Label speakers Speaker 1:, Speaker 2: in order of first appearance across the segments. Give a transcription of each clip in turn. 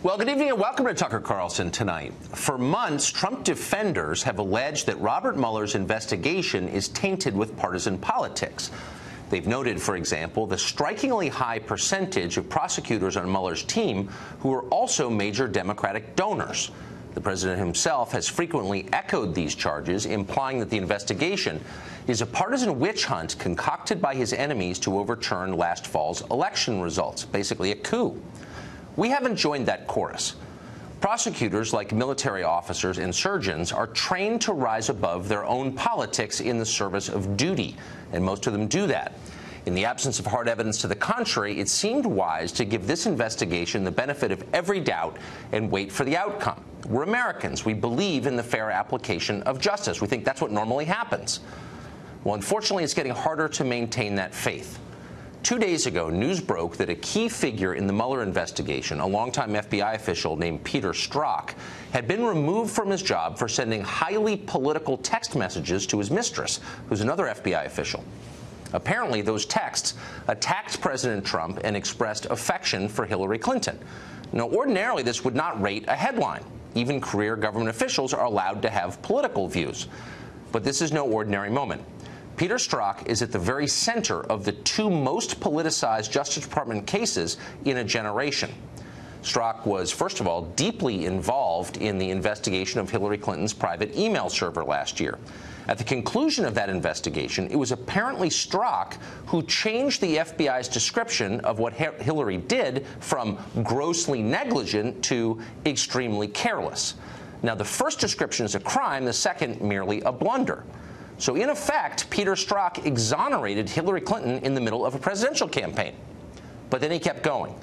Speaker 1: Well, good evening and welcome to Tucker Carlson tonight. For months, Trump defenders have alleged that Robert Mueller's investigation is tainted with partisan politics. They've noted, for example, the strikingly high percentage of prosecutors on Mueller's team who are also major Democratic donors. The president himself has frequently echoed these charges, implying that the investigation is a partisan witch hunt concocted by his enemies to overturn last fall's election results, basically a coup. We haven't joined that chorus. Prosecutors, like military officers and surgeons, are trained to rise above their own politics in the service of duty, and most of them do that. In the absence of hard evidence to the contrary, it seemed wise to give this investigation the benefit of every doubt and wait for the outcome. We're Americans. We believe in the fair application of justice. We think that's what normally happens. Well, unfortunately, it's getting harder to maintain that faith. 2 days ago, news broke that a key figure in the Mueller investigation, a longtime FBI official named Peter Strzok, had been removed from his job for sending highly political text messages to his mistress, who's another FBI official. Apparently, those texts attacked President Trump and expressed affection for Hillary Clinton. Now, ordinarily, this would not rate a headline. Even career government officials are allowed to have political views. But this is no ordinary moment. Peter Strzok is at the very center of the two most politicized Justice Department cases in a generation. Strzok was, first of all, deeply involved in the investigation of Hillary Clinton's private email server last year. At the conclusion of that investigation, it was apparently Strzok who changed the FBI's description of what Hillary did from grossly negligent to extremely careless. Now, the first description is a crime, the second merely a blunder. So, in effect, Peter Strzok exonerated Hillary Clinton in the middle of a presidential campaign. But then he kept going.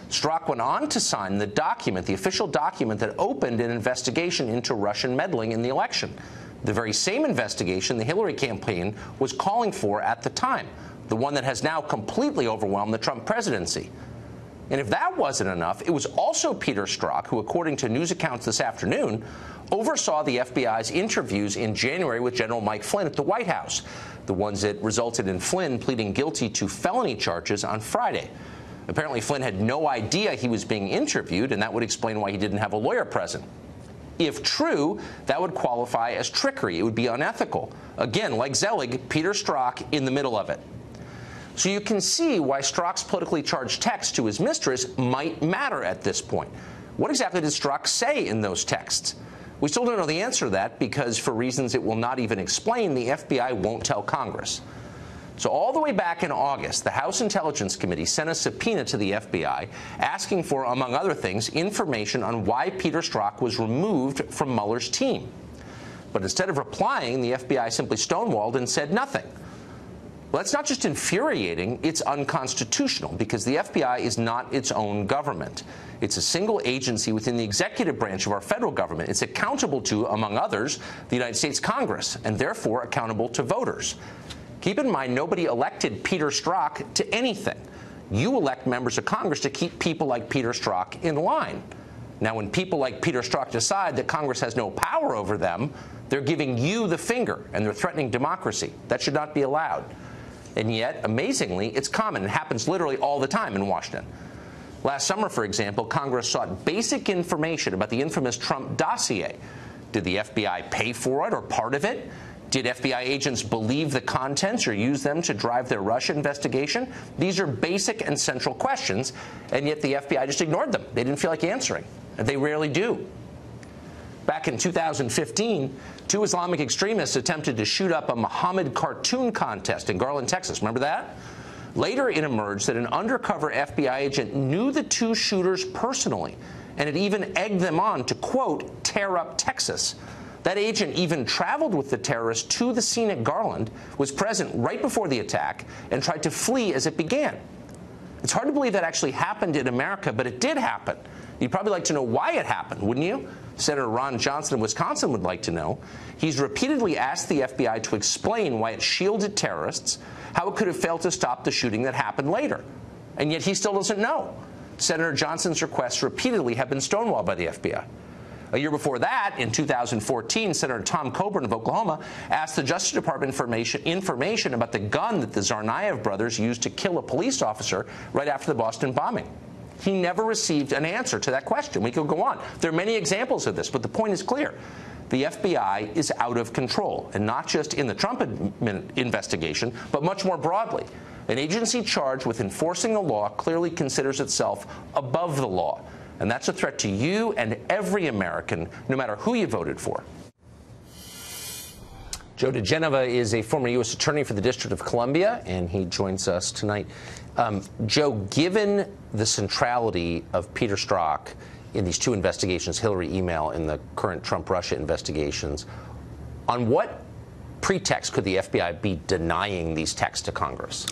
Speaker 1: Strzok went on to sign the document, the official document that opened an investigation into Russian meddling in the election, the very same investigation the Hillary campaign was calling for at the time, the one that has now completely overwhelmed the Trump presidency. And if that wasn't enough, it was also Peter Strzok who, according to news accounts this afternoon, oversaw the FBI's interviews in January with General Mike Flynn at the White House, the ones that resulted in Flynn pleading guilty to felony charges on Friday. Apparently, Flynn had no idea he was being interviewed, and that would explain why he didn't have a lawyer present. If true, that would qualify as trickery. It would be unethical. Again, like Zelig, Peter Strzok in the middle of it. So you can see why Strzok's politically charged text to his mistress might matter at this point. What exactly did Strzok say in those texts? We still don't know the answer to that because, for reasons it will not even explain, the FBI won't tell Congress. So all the way back in August, the House Intelligence Committee sent a subpoena to the FBI asking for, among other things, information on why Peter Strzok was removed from Mueller's team. But instead of replying, the FBI simply stonewalled and said nothing. Well, that's not just infuriating, it's unconstitutional because the FBI is not its own government. It's a single agency within the executive branch of our federal government. It's accountable to, among others, the United States Congress, and therefore accountable to voters. Keep in mind, nobody elected Peter Strzok to anything. You elect members of Congress to keep people like Peter Strzok in line. Now, when people like Peter Strzok decide that Congress has no power over them, they're giving you the finger, and they're threatening democracy. That should not be allowed. And yet, amazingly, it's common. It happens literally all the time in Washington. Last summer, for example, Congress sought basic information about the infamous Trump dossier. Did the FBI pay for it or part of it? Did FBI agents believe the contents or use them to drive their Russia investigation? These are basic and central questions, and yet the FBI just ignored them. They didn't feel like answering, and they rarely do. Back in 2015, two Islamic extremists attempted to shoot up a Muhammad cartoon contest in Garland, Texas. Remember that? Later, it emerged that an undercover FBI agent knew the two shooters personally, and it even egged them on to, quote, tear up Texas. That agent even traveled with the terrorists to the scene at Garland, was present right before the attack, and tried to flee as it began. It's hard to believe that actually happened in America, but it did happen. You'd probably like to know why it happened, wouldn't you? Senator Ron Johnson of Wisconsin would like to know. He's repeatedly asked the FBI to explain why it shielded terrorists, how it could have failed to stop the shooting that happened later. And yet he still doesn't know. Senator Johnson's requests repeatedly have been stonewalled by the FBI. A year before that, in 2014, Senator Tom Coburn of Oklahoma asked the Justice Department information about the gun that the Tsarnaev brothers used to kill a police officer right after the Boston bombing. He never received an answer to that question. We could go on. There are many examples of this, but the point is clear. The FBI is out of control, and not just in the Trump investigation, but much more broadly. An agency charged with enforcing the law clearly considers itself above the law, and that's a threat to you and every American, no matter who you voted for. Joe diGenova is a former U.S. attorney for the District of Columbia, and he joins us tonight. Joe, given the centrality of Peter Strzok in these two investigations, Hillary email and the current Trump-Russia investigations, on what pretext could the FBI be denying these texts to Congress?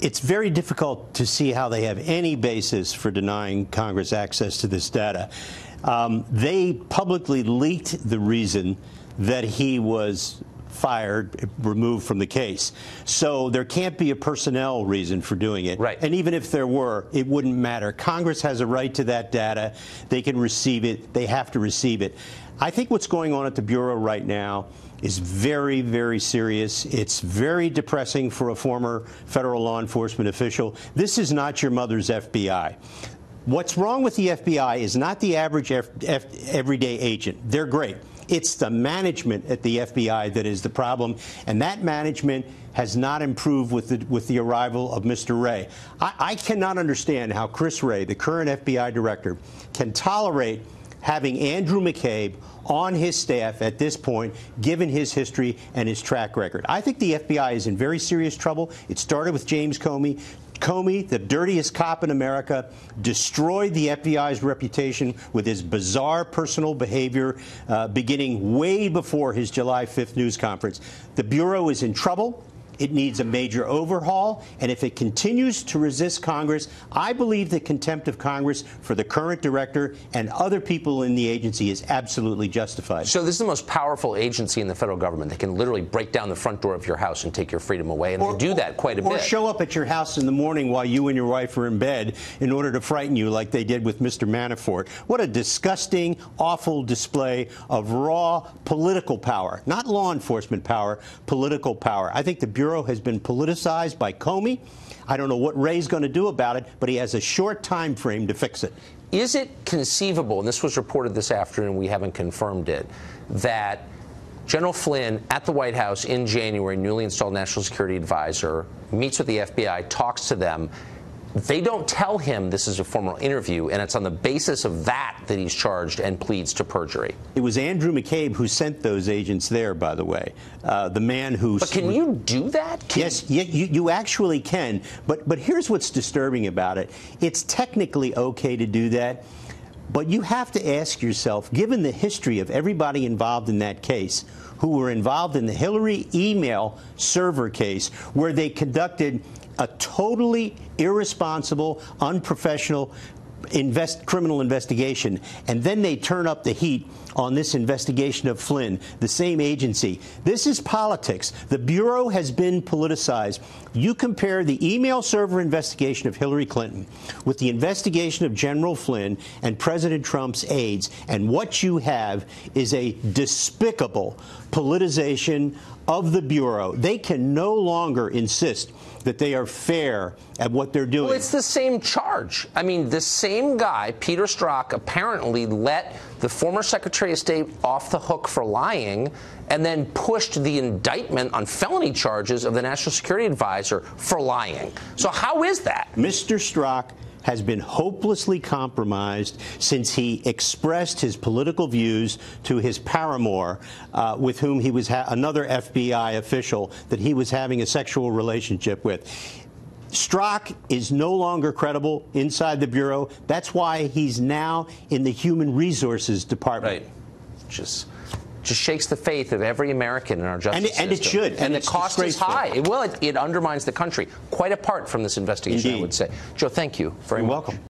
Speaker 2: It's very difficult to see how they have any basis for denying Congress access to this data. They publicly leaked the reason that he was fired, removed from the case. So there can't be a personnel reason for doing it.
Speaker 1: Right.
Speaker 2: And even if there were, it wouldn't matter. Congress has a right to that data. They can receive it. They have to receive it. I think what's going on at the Bureau right now is very, very serious. It's very depressing for a former federal law enforcement official. This is not your mother's FBI. What's wrong with the FBI is not the average everyday agent. They're great. It's the management at the FBI that is the problem, and that management has not improved with the arrival of Mr. Wray. I cannot understand how Chris Wray, the current FBI director, can tolerate having Andrew McCabe on his staff at this point, given his history and his track record. I think the FBI is in very serious trouble. It started with James Comey. Comey, the dirtiest cop in America, destroyed the FBI's reputation with his bizarre personal behavior beginning way before his July 5th news conference. The Bureau is in trouble. It needs a major overhaul, and if it continues to resist Congress, I believe that contempt of Congress for the current director and other people in the agency is absolutely justified.
Speaker 1: So this is the most powerful agency in the federal government. They can literally break down the front door of your house and take your freedom away, and they do that quite a bit.
Speaker 2: Or show up at your house in the morning while you and your wife are in bed in order to frighten you like they did with Mr. Manafort. What a disgusting, awful display of raw political power, not law enforcement power, political power. I think the Bureau has been politicized by Comey. I don't know what Wray's going to do about it, but he has a short time frame to fix it.
Speaker 1: Is it conceivable, and this was reported this afternoon, we haven't confirmed it, that General Flynn at the White House in January, newly installed National Security Advisor, meets with the FBI, talks to them. They don't tell him this is a formal interview, and it's on the basis of that that he's charged and pleads to perjury.
Speaker 2: It was Andrew McCabe who sent those agents there, by the way. The man who...
Speaker 1: But can you do that?
Speaker 2: Yes, you actually can. But here's what's disturbing about it. It's technically okay to do that, but you have to ask yourself, given the history of everybody involved in that case, who were involved in the Hillary email server case, where they conducted a totally irresponsible, unprofessional criminal investigation, and then they turn up the heat on this investigation of Flynn, the same agency. This is politics. The Bureau has been politicized. You compare the email server investigation of Hillary Clinton with the investigation of General Flynn and President Trump's aides, and what you have is a despicable politicization of the Bureau. They can no longer insist that they are fair at what they're doing.
Speaker 1: Well, it's the same charge. I mean, the same guy, Peter Strzok, apparently let the former Secretary of State off the hook for lying and then pushed the indictment on felony charges of the National Security Advisor for lying. So how is that?
Speaker 2: Mr. Strzok has been hopelessly compromised since he expressed his political views to his paramour, with whom he was another FBI official that he was having a sexual relationship with. Strzok is no longer credible inside the Bureau. That's why he's now in the Human Resources Department.
Speaker 1: Right. Just shakes the faith of every American in our justice system.
Speaker 2: And it should.
Speaker 1: And the cost is high. It undermines the country, quite apart from this investigation, I would say. Joe, thank you very much.
Speaker 2: You're welcome.